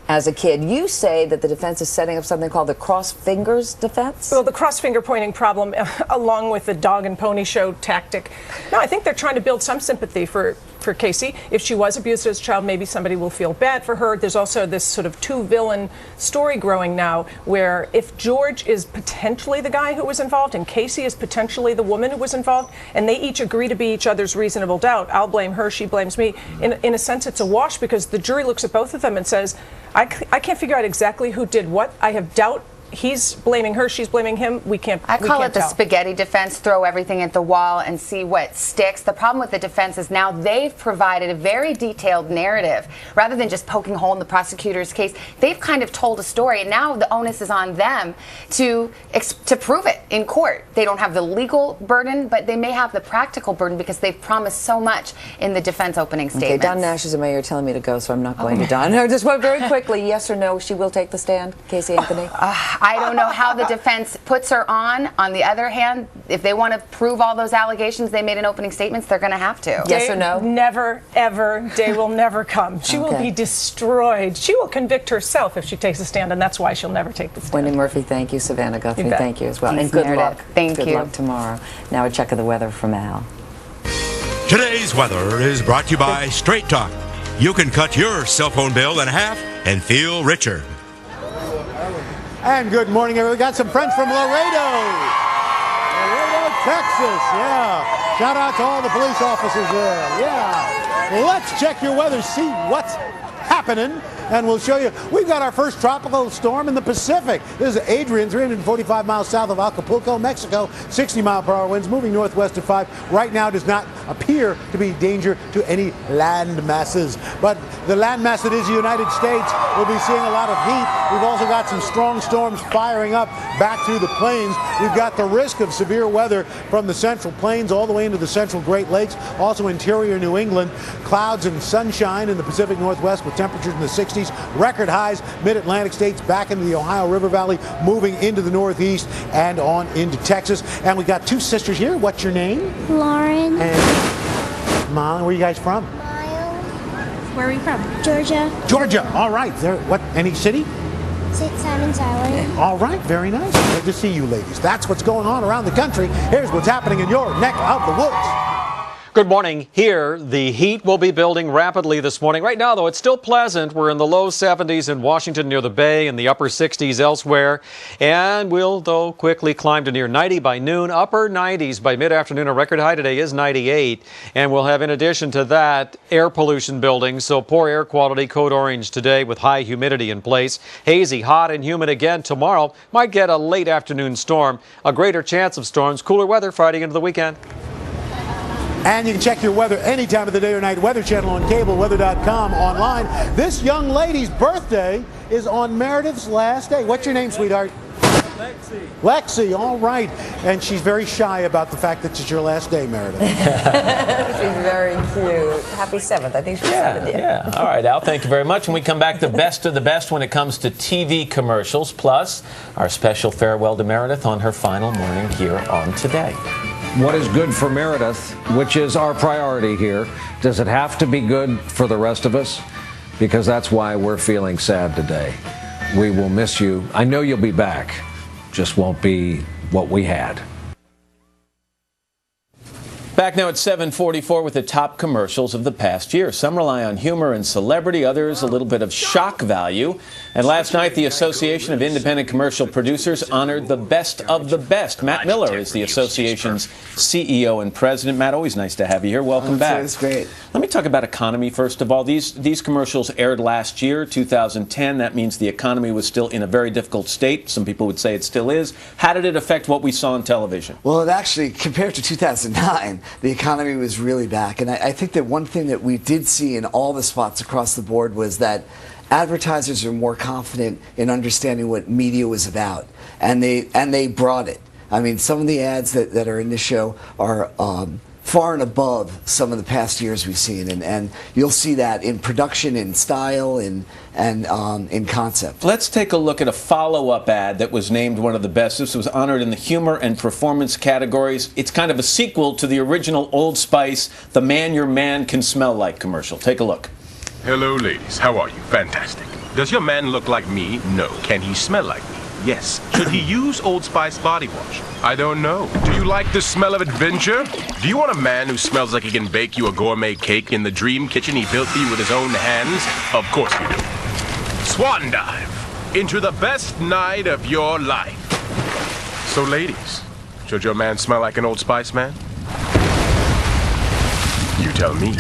as a kid. You say that the defense is setting up something called the cross fingers defense? Well, the cross finger pointing problem, along with the dog and pony show tactic. No, I think they're trying to build some sympathy for Casey. If she was abused as a child, maybe somebody will feel bad for her. There's also this sort of two-villain story growing now, where if George is potentially the guy who was involved and Casey is potentially the woman who was involved, and they each agree to be each other's reasonable doubt, I'll blame her, she blames me. In a sense, it's a wash, because the jury looks at both of them and says, I can't figure out exactly who did what. I have doubt. He's blaming her, she's blaming him. We can't I call it the tell. spaghetti defense, throw everything at the wall and see what sticks. The problem with the defense is now they've provided a very detailed narrative. Rather than just poking a hole in the prosecutor's case, they've kind of told a story, and now the onus is on them to prove it in court. They don't have the legal burden, but they may have the practical burden because they've promised so much in the defense opening statement. Okay, Don Nash is a mayor telling me to go, so I'm not going to Don. No, just very quickly, yes or no, she will take the stand, Casey Anthony? I don't know how the defense puts her on. On the other hand, if they want to prove all those allegations they made in opening statements, they're going to have to. Yes or no? Never, ever. Day will never come. She will be destroyed. She will convict herself if she takes a stand, and that's why she'll never take the stand. Wendy Murphy, thank you. Savannah Guthrie, thank you as well. Thanks, and good Meredith. luck. Thank you. Good luck tomorrow. Now a check of the weather from Al. Today's weather is brought to you by Straight Talk. You can cut your cell phone bill in half and feel richer. And good morning, everyone. We got some friends from Laredo, Texas. Yeah. Shout out to all the police officers there. Yeah. Let's check your weather, see what's happening, and we'll show you. We've got our first tropical storm in the Pacific. This is Adrian, 345 miles south of Acapulco, Mexico. 60-mile-per-hour winds moving northwest at 5. Right now does not appear to be danger to any land masses. But the land mass that is the United States will be seeing a lot of heat. We've also got some strong storms firing up back through the plains. We've got the risk of severe weather from the central plains all the way into the central Great Lakes, also interior New England. Clouds and sunshine in the Pacific Northwest with temperatures in the 60s. Record highs, mid-Atlantic states back into the Ohio River Valley, moving into the Northeast and on into Texas. And we got two sisters here. What's your name? Lauren. And Mom, where are you guys from? Miles. Where are you from? Georgia. Georgia. All right. There. What? Any city? St. Simon's Island. All right. Very nice. Good to see you, ladies. That's what's going on around the country. Here's what's happening in your neck of the woods. Good morning. Here, the heat will be building rapidly this morning. Right now, though, it's still pleasant. We're in the low 70s in Washington near the Bay and the upper 60s elsewhere. And we'll, though, quickly climb to near 90 by noon, upper 90s by mid-afternoon. A record high today is 98. And we'll have, in addition to that, air pollution building. So poor air quality, code orange today with high humidity in place. Hazy, hot and humid again tomorrow. Might get a late afternoon storm. A greater chance of storms. Cooler weather Friday into the weekend. And you can check your weather any time of the day or night. Weather Channel on cable, weather.com online. This young lady's birthday is on Meredith's last day. What's your name, sweetheart? Lexi. Lexi, all right. And she's very shy about the fact that it's your last day, Meredith. She's very cute. Happy 7th. I think she's 7th. Yeah. All right, Al, thank you very much. When we come back, the best of the best when it comes to TV commercials, plus our special farewell to Meredith on her final morning here on Today. What is good for Meredith, which is our priority here, does it have to be good for the rest of us? Because that's why we're feeling sad today. We will miss you. I know you'll be back. Just won't be what we had. Back now at 7:44 with the top commercials of the past year. Some rely on humor and celebrity, others a little bit of shock value. And last night, the Association of Independent Commercial Producers honored the best of the best. Matt Miller is the association's CEO and president. Matt, always nice to have you here. Welcome back. It's great. Let me talk about economy first of all. These commercials aired last year, 2010. That means the economy was still in a very difficult state. Some people would say it still is. How did it affect what we saw on television? Well, it actually, compared to 2009, the economy was really back. And I think that one thing that we did see in all the spots across the board was that advertisers are more confident in understanding what media was about. And they brought it. I mean, some of the ads that are in this show are far and above some of the past years we've seen, and you'll see that in production, in style, and in concept. Let's take a look at a follow-up ad that was named one of the best. This was honored in the humor and performance categories. It's kind of a sequel to the original Old Spice, The Man Your Man Can Smell Like commercial. Take a look. Hello, ladies. How are you? Fantastic. Does your man look like me? No. Can he smell like me? Yes. Should he use Old Spice body wash? I don't know. Do you like the smell of adventure? Do you want a man who smells like he can bake you a gourmet cake in the dream kitchen he built for you with his own hands? Of course you do. Swan dive into the best night of your life. So ladies, should your man smell like an Old Spice man? You tell me.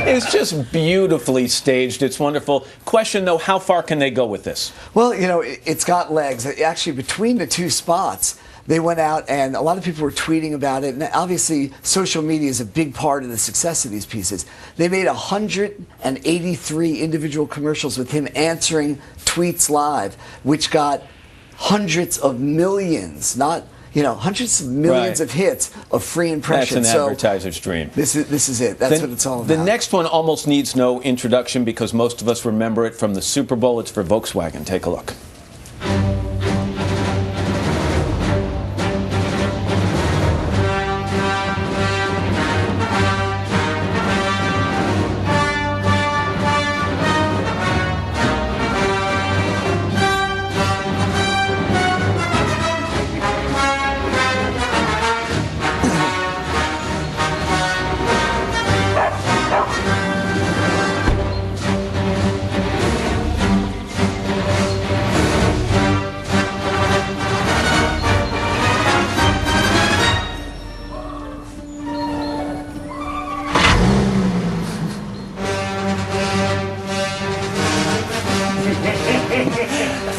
It's just beautifully staged. It's wonderful. Question, though, how far can they go with this? Well, you know, it's got legs. Actually, between the two spots, they went out and a lot of people were tweeting about it. And obviously, social media is a big part of the success of these pieces. They made 183 individual commercials with him answering tweets live, which got hundreds of millions, not, you know, hundreds of millions of hits of free impressions. That's an advertiser's dream. This is it. That's what it's all about. The next one almost needs no introduction because most of us remember it from the Super Bowl. It's for Volkswagen. Take a look.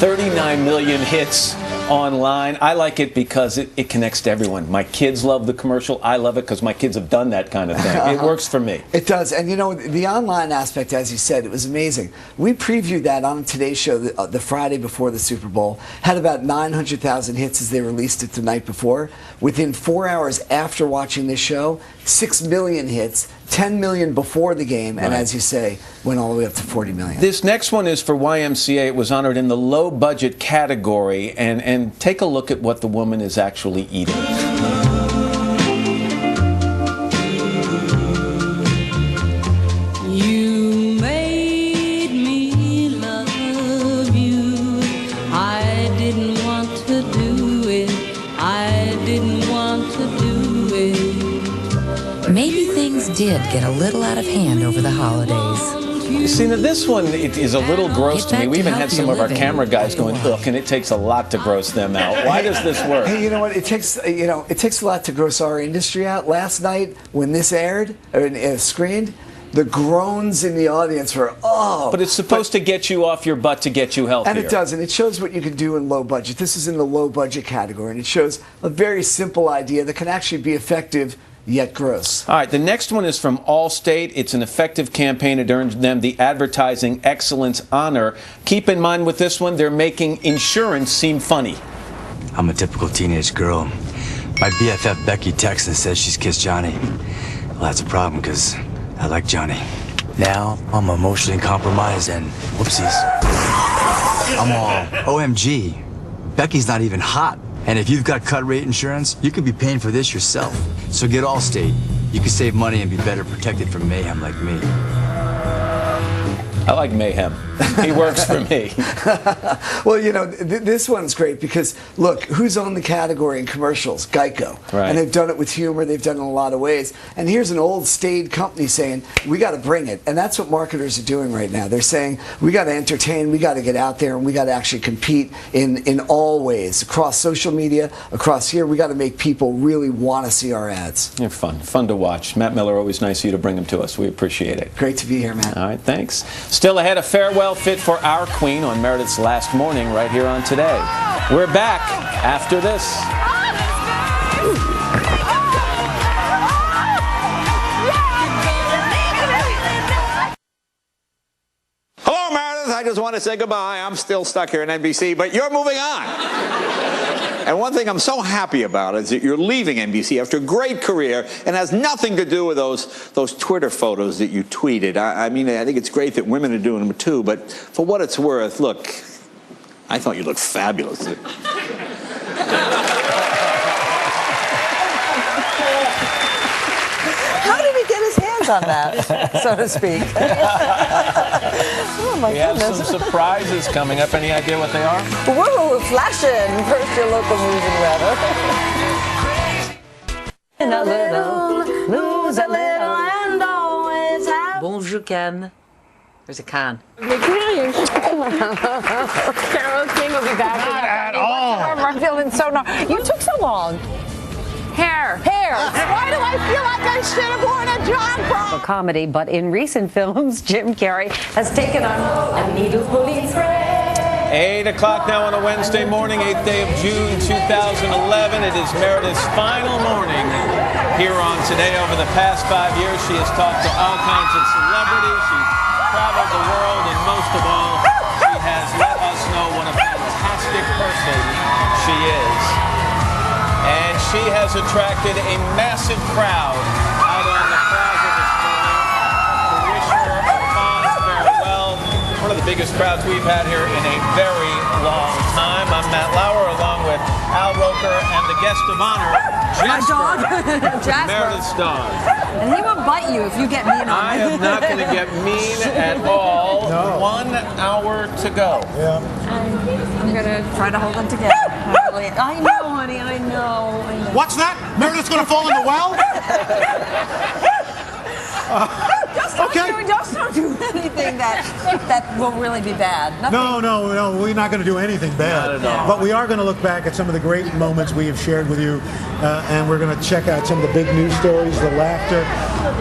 39 million hits online. I like it because it connects to everyone. My kids love the commercial. I love it because my kids have done that kind of thing. It works for me. It does. And you know, the online aspect, as you said, it was amazing. We previewed that on today's show the Friday before the Super Bowl. Had about 900,000 hits as they released it the night before. Within 4 hours after watching this show, 6 million hits, 10 million before the game, and as you say, went all the way up to 40 million. This next one is for YMCA. It was honored in the low budget category, and take a look at what the woman is actually eating. You made me love you. I didn't want to do it. I didn't want to do it. Maybe things did get a little out of hand over the holidays. See, now this one is a little gross to me. We even had some of our camera guys going, look, and it takes a lot to gross them out. Why does this work? Hey, you know what? It takes a lot to gross our industry out. Last night, when this aired or screened, the groans in the audience were, oh. But it's supposed to get you off your butt to get you healthier. And it does, and it shows what you can do in low budget. This is in the low budget category, and it shows a very simple idea that can actually be effective yet gross. All right, the next one is from Allstate. It's an effective campaign. It earned them the Advertising Excellence Honor. Keep in mind with this one, they're making insurance seem funny. I'm a typical teenage girl. My BFF Becky texts and says she's kissed Johnny. Well, that's a problem because I like Johnny. Now I'm emotionally compromised and whoopsies. I'm all, OMG, Becky's not even hot. And if you've got cut rate insurance, you could be paying for this yourself. So get Allstate. You can save money and be better protected from mayhem like me. I like mayhem. He works for me. Well, you know, this one's great because, look, who's on the category in commercials? Geico. Right. And they've done it with humor. They've done it in a lot of ways. And here's an old, staid company saying, we got to bring it. And that's what marketers are doing right now. They're saying, we got to entertain, we got to get out there, and we got to actually compete in all ways. Across social media, across here, we got to make people really want to see our ads. They're fun to watch. Matt Miller, always nice of you to bring them to us. We appreciate it. Great to be here, Matt. All right, thanks. Still ahead, a farewell fit for our queen on Meredith's Last Morning right here on Today. We're back after this. Hello, Meredith. I just want to say goodbye. I'm still stuck here in NBC, but you're moving on. And one thing I'm so happy about is that you're leaving NBC after a great career and has nothing to do with those Twitter photos that you tweeted. I mean, I think it's great that women are doing them too, but for what it's worth, look, I thought you looked fabulous. How did he get his hands comment on that, so to speak. Oh, my We have goodness. some surprises coming up. Any idea what they are? Woo, flashing. First, your local news and weather. In a little, lose a little, and always have. Bonjour, Ken. There's a can. Carol King will be back. Not at all. I'm feeling so You took so long. Hair. Why do I feel like I should have worn a jumper? A comedy, but in recent films, Jim Carrey has taken on a needle pulling thread. 8 o'clock now on a Wednesday morning, 8th day of June 2011. It is Meredith's final morning here on Today. Over the past 5 years, she has talked to all kinds of celebrities. She's traveled the world, and most of all, she has let us know what a fantastic person she is. And she has attracted a massive crowd out on the plaza this morning to wish her a fond farewell. One of the biggest crowds we've had here in a very long time. I'm Matt Lauer, along with Al Roker and the guest of honor, Jasper. My dog. Jasper. Meredith's dog. And he will bite you if you get mean on him. I am not going to get mean at all. No. 1 hour to go. Yeah. I'm going to try to hold them together. I know, honey, I know. What's that? Meredith's going to fall in the well? Just don't do anything that will really be bad. No, we're not going to do anything bad. Not at all. But we are going to look back at some of the great moments we have shared with you, and we're going to check out some of the big news stories, the laughter,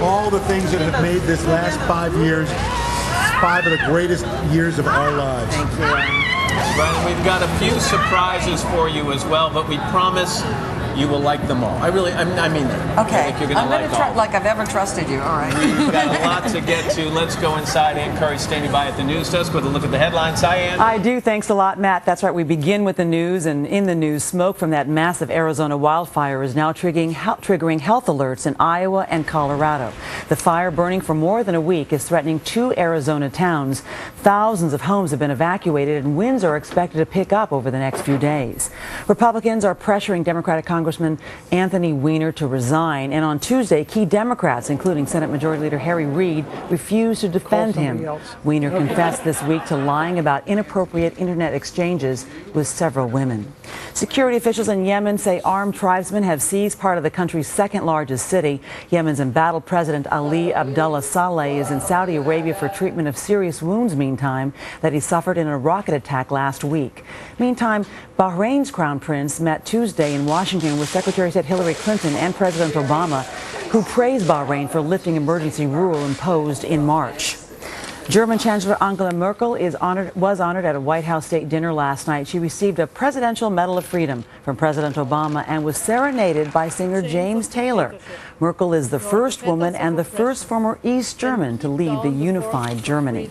all the things that have made this last 5 years 5 of the greatest years of our lives. Thank you. Right, we've got a few surprises for you as well, but we promise you will like them all. I mean that. Okay. I think you're going to like all. Like I've ever trusted you. All right. We've got a lot to get to. Let's go inside. Ann Curry's standing by at the news desk with a look at the headlines. Hi, Ann. I do. Thanks a lot, Matt. That's right. We begin with the news, and in the news, smoke from that massive Arizona wildfire is now triggering health alerts in Iowa and Colorado. The fire, burning for more than a week, is threatening 2 Arizona towns. Thousands of homes have been evacuated, and winds are expected to pick up over the next few days. Republicans are pressuring Democratic Congressman Anthony Weiner to resign, and on Tuesday, key Democrats, including Senate Majority Leader Harry Reid, refused to defend him. Weiner confessed this week to lying about inappropriate internet exchanges with several women. Security officials in Yemen say armed tribesmen have seized part of the country's second largest city. Yemen's embattled President Ali Abdullah Saleh is in Saudi Arabia for treatment of serious wounds, meantime, that he suffered in a rocket attack last week. Meantime, Bahrain's Crown Prince met Tuesday in Washington with Secretary of State Hillary Clinton and President Obama, who praised Bahrain for lifting emergency rule imposed in March. German Chancellor Angela Merkel was honored at a White House state dinner last night. She received a Presidential Medal of Freedom from President Obama and was serenaded by singer James Taylor. Merkel is the first woman and the first former East German to lead the unified Germany.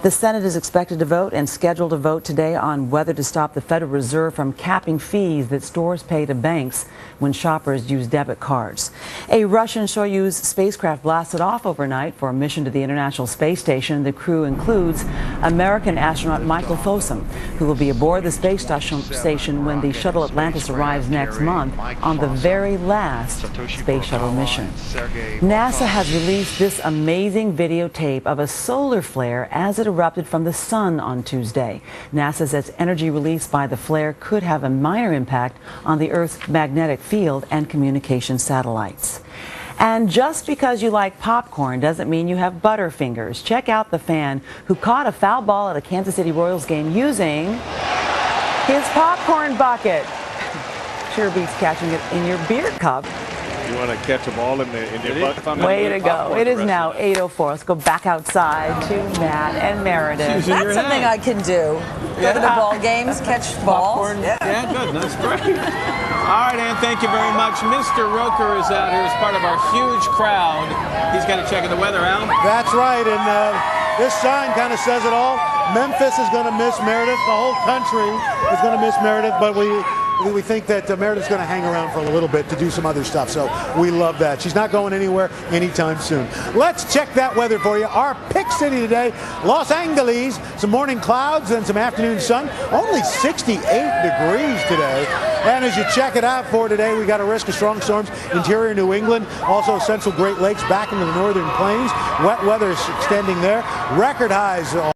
The Senate is expected to vote and scheduled to vote today on whether to stop the Federal Reserve from capping fees that stores pay to banks when shoppers use debit cards. A Russian Soyuz spacecraft blasted off overnight for a mission to the International Space Station. The crew includes American astronaut Michael Fossum, who will be aboard the space station when the shuttle Atlantis arrives next month on the very last space shuttle mission. NASA has released this amazing videotape of a solar flare as it erupted from the sun on Tuesday. NASA says energy released by the flare could have a minor impact on the Earth's magnetic field and communication satellites. And just because you like popcorn doesn't mean you have butterfingers. Check out the fan who caught a foul ball at a Kansas City Royals game using his popcorn bucket. Sure beats catching it in your beer cup. You want to catch a ball in your butt? Way to go. It is now 8:04. Let's go back outside to Matt and Meredith. That's something I can do. Go to the ball games, catch balls. Yeah, good. That's great. All right, Ann, thank you very much. Mr. Roker is out here as part of our huge crowd. He's got to check in the weather, Al. That's right, and this sign kind of says it all. Memphis is going to miss Meredith. The whole country is going to miss Meredith, but we think that Meredith's going to hang around for a little bit to do some other stuff, so we love that. She's not going anywhere anytime soon. Let's check that weather for you. Our pick city today, Los Angeles. Some morning clouds and some afternoon sun. Only 68 degrees today. And as you check it out for today, we got a risk of strong storms interior New England, also central Great Lakes back into the northern plains. Wet weather is extending there. Record highs